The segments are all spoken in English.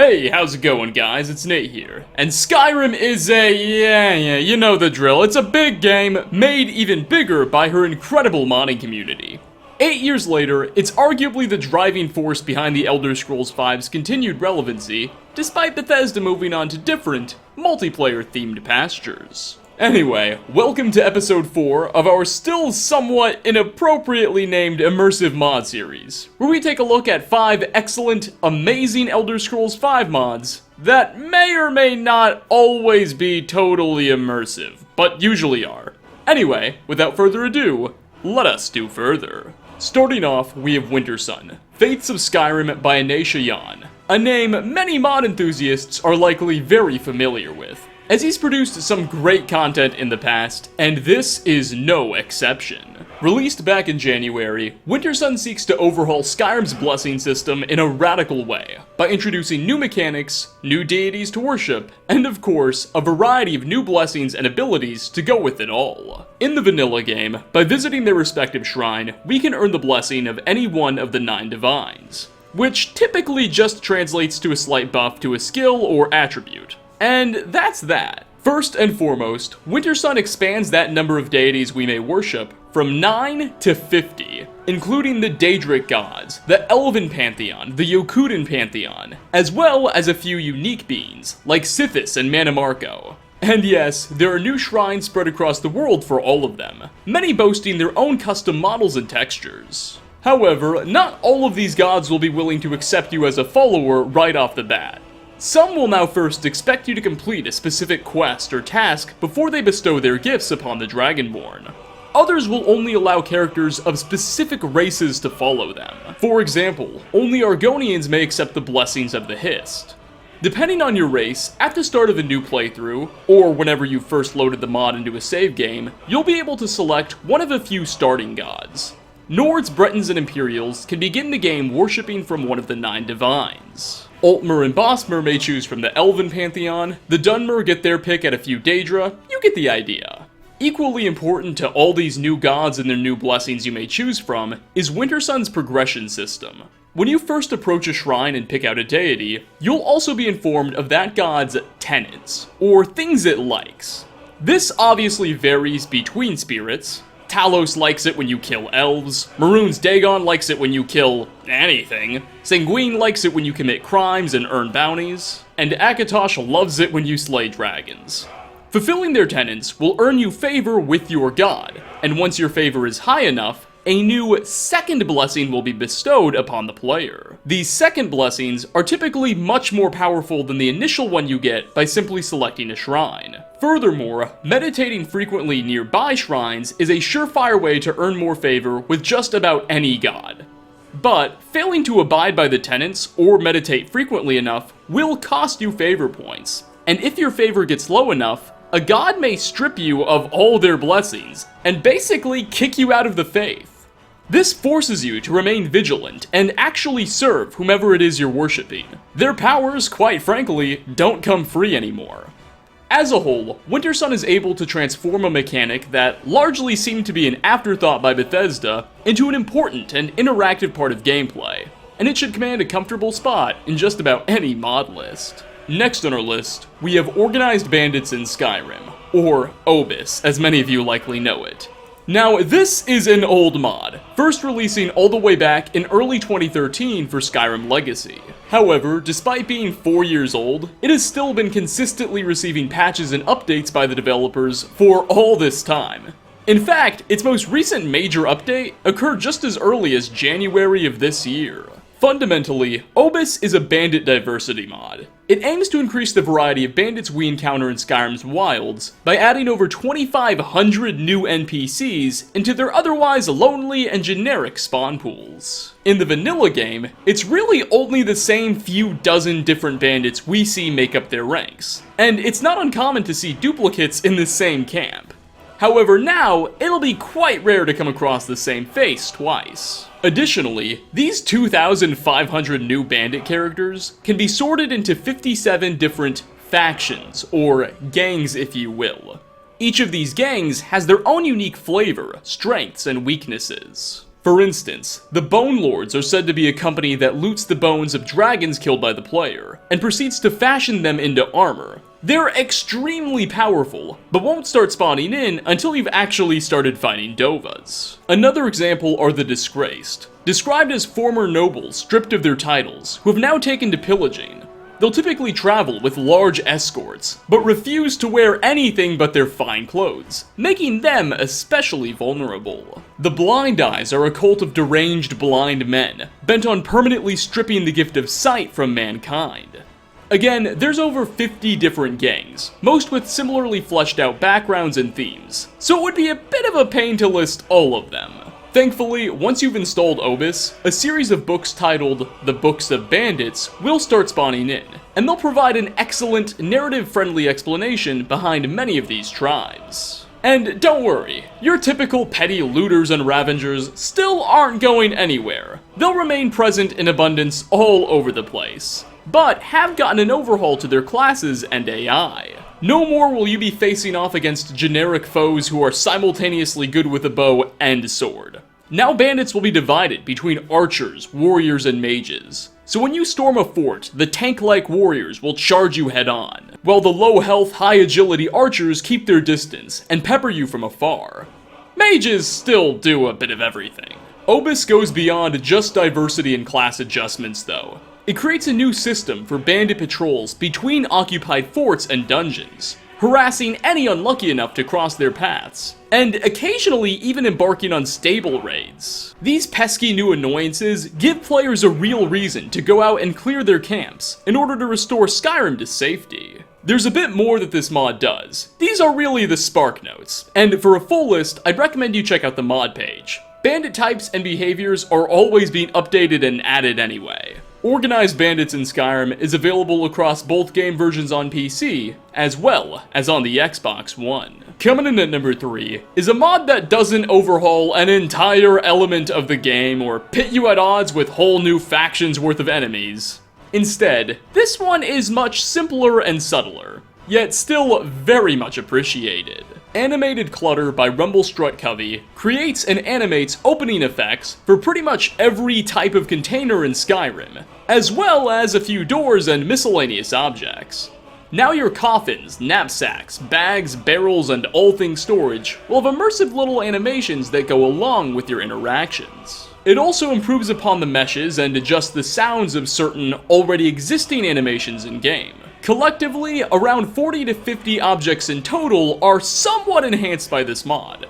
Hey, how's it going, guys? It's Nate here. And Skyrim is yeah, you know the drill. It's a big game, made even bigger by her incredible modding community. 8 years later, it's arguably the driving force behind the Elder Scrolls V's continued relevancy, despite Bethesda moving on to different, multiplayer-themed pastures. Anyway, welcome to episode 4 of our still somewhat inappropriately named Immersive mod series, where we take a look at 5 excellent, amazing Elder Scrolls V mods that may or may not always be totally immersive, but usually are. Anyway, without further ado, let us do further. Starting off, we have Wintersun, Fates of Skyrim by Anti-Mage, a name many mod enthusiasts are likely very familiar with, as he's produced some great content in the past, and this is no exception. Released back in January, Wintersun seeks to overhaul Skyrim's blessing system in a radical way, by introducing new mechanics, new deities to worship, and of course, a variety of new blessings and abilities to go with it all. In the vanilla game, by visiting their respective shrine, we can earn the blessing of any one of the 9 divines, which typically just translates to a slight buff to a skill or attribute. And that's that. First and foremost, Wintersun expands that number of deities we may worship from 9 to 50, including the Daedric gods, the Elven Pantheon, the Yokudan Pantheon, as well as a few unique beings, like Sithis and Manamarco. And yes, there are new shrines spread across the world for all of them, many boasting their own custom models and textures. However, not all of these gods will be willing to accept you as a follower right off the bat. Some will now first expect you to complete a specific quest or task before they bestow their gifts upon the Dragonborn. Others will only allow characters of specific races to follow them. For example, only Argonians may accept the blessings of the Hist. Depending on your race, at the start of a new playthrough, or whenever you first loaded the mod into a save game, you'll be able to select one of a few starting gods. Nords, Bretons, and Imperials can begin the game worshipping from one of the 9 divines. Altmer and Bosmer may choose from the Elven Pantheon, the Dunmer get their pick at a few Daedra, you get the idea. Equally important to all these new gods and their new blessings you may choose from is Wintersun's progression system. When you first approach a shrine and pick out a deity, you'll also be informed of that god's tenets, or things it likes. This obviously varies between spirits. Talos likes it when you kill elves, Maroon's Dagon likes it when you kill anything, Sanguine likes it when you commit crimes and earn bounties, and Akatosh loves it when you slay dragons. Fulfilling their tenets will earn you favor with your god, and once your favor is high enough, a new second blessing will be bestowed upon the player. These second blessings are typically much more powerful than the initial one you get by simply selecting a shrine. Furthermore, meditating frequently nearby shrines is a surefire way to earn more favor with just about any god. But failing to abide by the tenets or meditate frequently enough will cost you favor points, and if your favor gets low enough, a god may strip you of all their blessings and basically kick you out of the faith. This forces you to remain vigilant and actually serve whomever it is you're worshipping. Their powers, quite frankly, don't come free anymore. As a whole, Wintersun is able to transform a mechanic that largely seemed to be an afterthought by Bethesda into an important and interactive part of gameplay, and it should command a comfortable spot in just about any mod list. Next on our list, we have Organized Bandits in Skyrim, or OBIS, as many of you likely know it. Now, this is an old mod, first releasing all the way back in early 2013 for Skyrim Legacy. However, despite being 4 years old, it has still been consistently receiving patches and updates by the developers for all this time. In fact, its most recent major update occurred just as early as January of this year. Fundamentally, OBIS is a bandit diversity mod. It aims to increase the variety of bandits we encounter in Skyrim's wilds by adding over 2,500 new NPCs into their otherwise lonely and generic spawn pools. In the vanilla game, it's really only the same few dozen different bandits we see make up their ranks, and it's not uncommon to see duplicates in the same camp. However, now, it'll be quite rare to come across the same face twice. Additionally, these 2,500 new bandit characters can be sorted into 57 different factions, or gangs if you will. Each of these gangs has their own unique flavor, strengths, and weaknesses. For instance, the Bone Lords are said to be a company that loots the bones of dragons killed by the player, and proceeds to fashion them into armor. They're extremely powerful, but won't start spawning in until you've actually started fighting Dovas. Another example are the Disgraced, described as former nobles stripped of their titles, who have now taken to pillaging. They'll typically travel with large escorts, but refuse to wear anything but their fine clothes, making them especially vulnerable. The Blind Eyes are a cult of deranged blind men, bent on permanently stripping the gift of sight from mankind. Again, there's over 50 different gangs, most with similarly fleshed out backgrounds and themes, so it would be a bit of a pain to list all of them. Thankfully, once you've installed Obis, a series of books titled The Books of Bandits will start spawning in, and they'll provide an excellent, narrative-friendly explanation behind many of these tribes. And don't worry, your typical petty looters and ravengers still aren't going anywhere. They'll remain present in abundance all over the place, but have gotten an overhaul to their classes and AI. No more will you be facing off against generic foes who are simultaneously good with a bow and sword. Now bandits will be divided between archers, warriors, and mages. So when you storm a fort, the tank-like warriors will charge you head-on, while the low-health, high-agility archers keep their distance and pepper you from afar. Mages still do a bit of everything. Obis goes beyond just diversity and class adjustments though. It creates a new system for bandit patrols between occupied forts and dungeons, harassing any unlucky enough to cross their paths, and occasionally even embarking on stable raids. These pesky new annoyances give players a real reason to go out and clear their camps in order to restore Skyrim to safety. There's a bit more that this mod does. These are really the spark notes, and for a full list, I'd recommend you check out the mod page. Bandit types and behaviors are always being updated and added anyway. Organized Bandits in Skyrim is available across both game versions on PC, as well as on the Xbox One. Coming in at number 3 is a mod that doesn't overhaul an entire element of the game or pit you at odds with whole new factions worth of enemies. Instead, this one is much simpler and subtler, yet still very much appreciated. Animated Clutter by Rumblestrut creates and animates opening effects for pretty much every type of container in Skyrim, as well as a few doors and miscellaneous objects. Now your coffins, knapsacks, bags, barrels, and all things storage will have immersive little animations that go along with your interactions. It also improves upon the meshes and adjusts the sounds of certain already existing animations in-game. Collectively, around 40 to 50 objects in total are somewhat enhanced by this mod.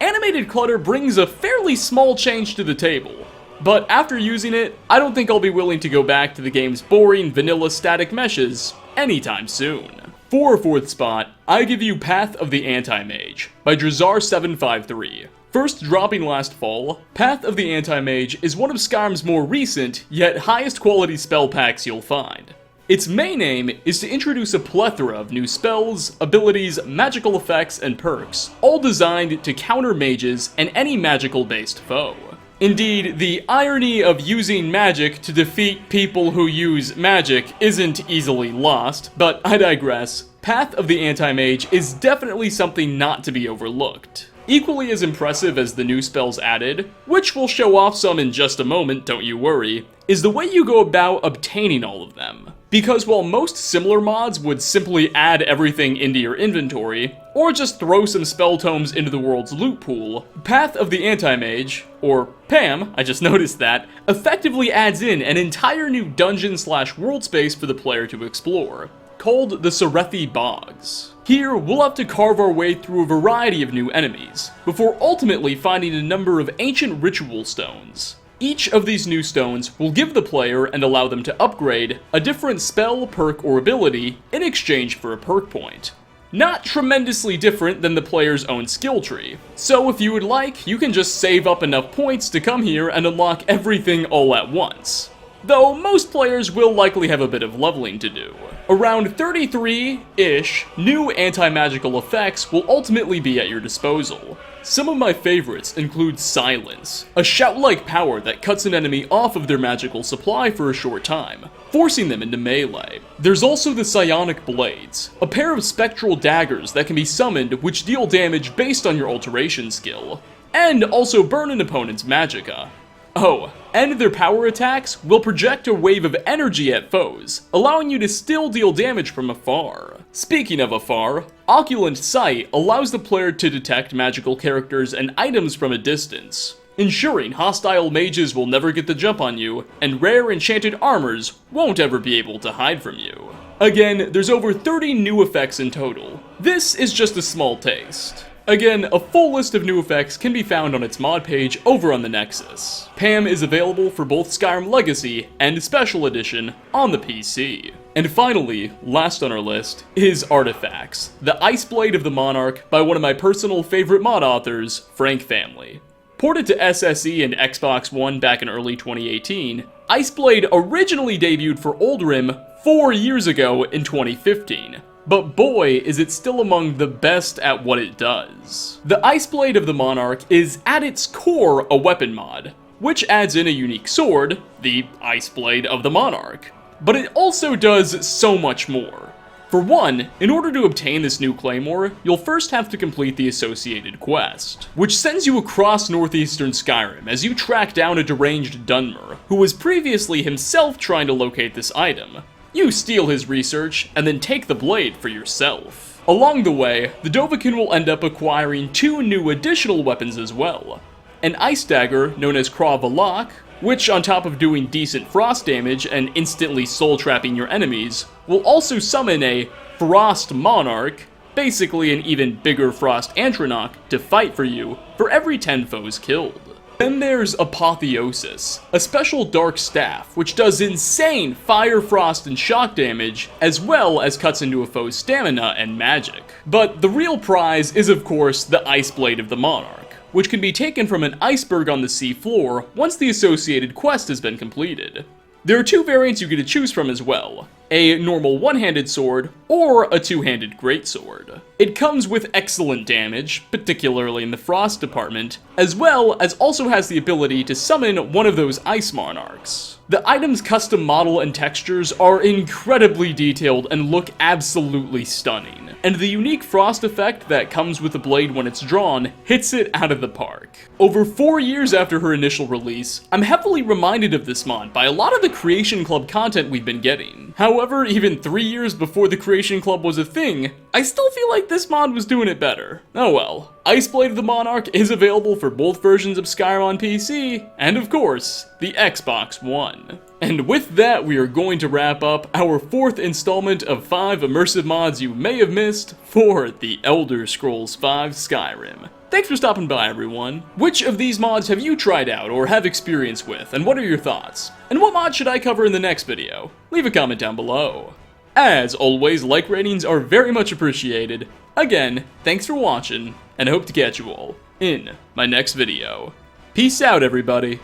Animated Clutter brings a fairly small change to the table, but after using it, I don't think I'll be willing to go back to the game's boring vanilla static meshes anytime soon. For a 4th spot, I give you Path of the Anti-Mage by Drazar753. First dropping last fall, Path of the Anti-Mage is one of Skyrim's more recent, yet highest quality spell packs you'll find. Its main aim is to introduce a plethora of new spells, abilities, magical effects, and perks, all designed to counter mages and any magical-based foe. Indeed, the irony of using magic to defeat people who use magic isn't easily lost, but I digress. Path of the Anti-Mage is definitely something not to be overlooked. Equally as impressive as the new spells added, which we'll show off some in just a moment, don't you worry, is the way you go about obtaining all of them. Because while most similar mods would simply add everything into your inventory, or just throw some spell tomes into the world's loot pool, Path of the Anti-Mage, or PAM, I just noticed that, effectively adds in an entire new dungeon/world space for the player to explore, called the Serethi Bogs. Here, we'll have to carve our way through a variety of new enemies, before ultimately finding a number of ancient ritual stones. Each of these new stones will give the player and allow them to upgrade a different spell, perk, or ability in exchange for a perk point. Not tremendously different than the player's own skill tree, so if you would like, you can just save up enough points to come here and unlock everything all at once. Though most players will likely have a bit of leveling to do. Around 33-ish new anti-magical effects will ultimately be at your disposal. Some of my favorites include Silence, a shout-like power that cuts an enemy off of their magical supply for a short time, forcing them into melee. There's also the Psionic Blades, a pair of spectral daggers that can be summoned which deal damage based on your alteration skill. and also burn an opponent's magicka. Oh, and their power attacks will project a wave of energy at foes, allowing you to still deal damage from afar. Speaking of afar, Oculent Sight allows the player to detect magical characters and items from a distance, ensuring hostile mages will never get the jump on you, and rare enchanted armors won't ever be able to hide from you. Again, there's over 30 new effects in total. This is just a small taste. Again, a full list of new effects can be found on its mod page over on the Nexus. PAM is available for both Skyrim Legacy and Special Edition on the PC. And finally, last on our list, is Artifacts, the Ice Blade of the Monarch by one of my personal favorite mod authors, Frank Family. Ported to SSE and Xbox One back in early 2018, Ice Blade originally debuted for Oldrim 4 years ago in 2015. But boy, is it still among the best at what it does. The Ice Blade of the Monarch is at its core a weapon mod, which adds in a unique sword, the Ice Blade of the Monarch. But it also does so much more. For one, in order to obtain this new claymore, you'll first have to complete the associated quest, which sends you across northeastern Skyrim as you track down a deranged Dunmer, who was previously himself trying to locate this item. You steal his research, and then take the blade for yourself. Along the way, the Dovahkiin will end up acquiring 2 new additional weapons as well. An ice dagger known as Krav Valak, which on top of doing decent frost damage and instantly soul-trapping your enemies, will also summon a Frost Monarch, basically an even bigger Frost Antronach, to fight for you for every 10 foes killed. Then there's Apotheosis, a special dark staff which does insane fire, frost, and shock damage, as well as cuts into a foe's stamina and magic. But the real prize is of course the Ice Blade of the Monarch, which can be taken from an iceberg on the sea floor once the associated quest has been completed. There are 2 variants you get to choose from as well, a normal one-handed sword or a 2-handed greatsword. It comes with excellent damage, particularly in the frost department, as well as also has the ability to summon one of those ice monarchs. The item's custom model and textures are incredibly detailed and look absolutely stunning, and the unique frost effect that comes with the blade when it's drawn hits it out of the park. Over 4 years after her initial release, I'm heavily reminded of this mod by a lot of the Creation Club content we've been getting. However, even 3 years before the Creation Club was a thing, I still feel like this mod was doing it better. Oh well. Ice Blade of the Monarch is available for both versions of Skyrim on PC, and of course, the Xbox One. And with that, we are going to wrap up our 4th installment of 5 immersive mods you may have missed for the Elder Scrolls V Skyrim. Thanks for stopping by, everyone. Which of these mods have you tried out or have experience with, and what are your thoughts? And what mod should I cover in the next video? Leave a comment down below. As always, like ratings are very much appreciated. Again, thanks for watching, and I hope to catch you all in my next video. Peace out, everybody.